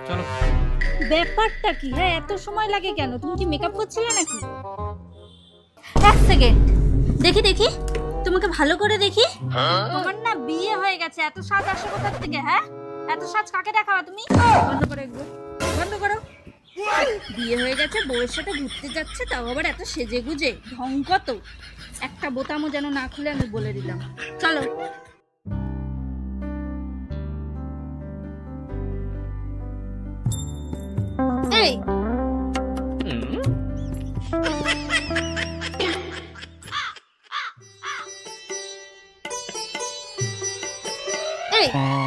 চলো। ব্যাপারটা কি? হ্যাঁ, এত সময় লাগে কেন? তুমি কি মেকআপ করছিলে নাকি? এক সেকেন্ড, দেখি দেখি তোমাকে ভালো করে দেখি। তোমার না বিয়ে হয়ে গেছে, এত সাজ আসে কোথা থেকে? হ্যাঁ, এত সাজ কাকে দেখাবা তুমি? বন্ধ করো এগুলো, বন্ধ করো। বিয়ে হয়ে গেছে, বউয়ের সাথে ঘুরতে যাচ্ছে, তাও আবার এত সেজে গুজে। ঢং কত! একটা বোতামও যেন না খুলে, আমি বলে দিলাম। চলো। এই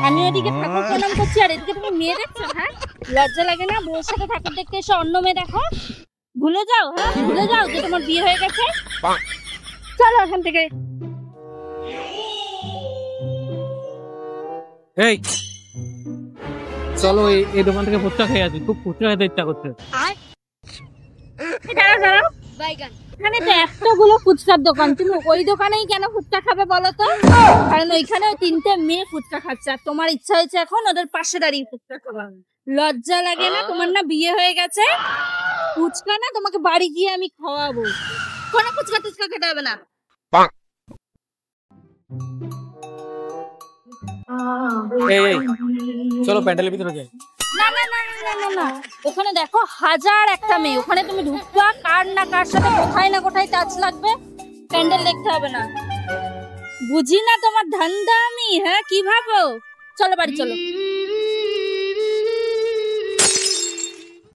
আমি ওদিকে ঠাকুর প্রণাম করছি আর এদিকে তুমি মেয়ে দেখছো। হ্যাঁ, লজ্জা লাগে না? বউর সাথে ঠাকুর দেখতে এসে অন্য মেয়ে দেখো? ভুলে যাও, হ্যাঁ ভুলে যাও যে তোমার বিয়ে হয়ে গেছে। চলো এখান থেকে। এই চলো, এই দোকান থেকে ফুচকা খেয়ে আসি, খুব ফুচকা খেতে ইচ্ছা করছে। দাঁড়াও দাঁড়াও, এখানে তো এতগুলো ফুচকার দোকান, তুমি ওই দোকানেই কেন ফুচকা খাবে বলো তো? কারণ ওইখানে তিনটে মেয়ে ফুচকা খাচ্ছে আর তোমার ইচ্ছা হয়েছে এখন ওদের পাশে দাঁড়িয়ে ফুচকা খাওয়া। লজ্জা লাগে না তোমার? না বিয়ে হয়ে গেছে? ফুচকা না, তোমাকে বাড়ি গিয়ে আমি খাওয়াবো। কোনো ফুচকা টুচকা খেতে হবে না। এই চলো প্যান্ডেলের ভিতরে যাই। না না না না না না, ওখানে দেখো হাজার একটা মেয়ে, ওখানে তুমি ঢুকবা, কার না কার সাথে কোথায় না কোথায় টাচ লাগবে। প্যান্ডেল দেখতে হবে না। বুঝি না তোমার ধান্দা আমি। হ্যাঁ, কি ভাবো? চলো বাড়ি চলো।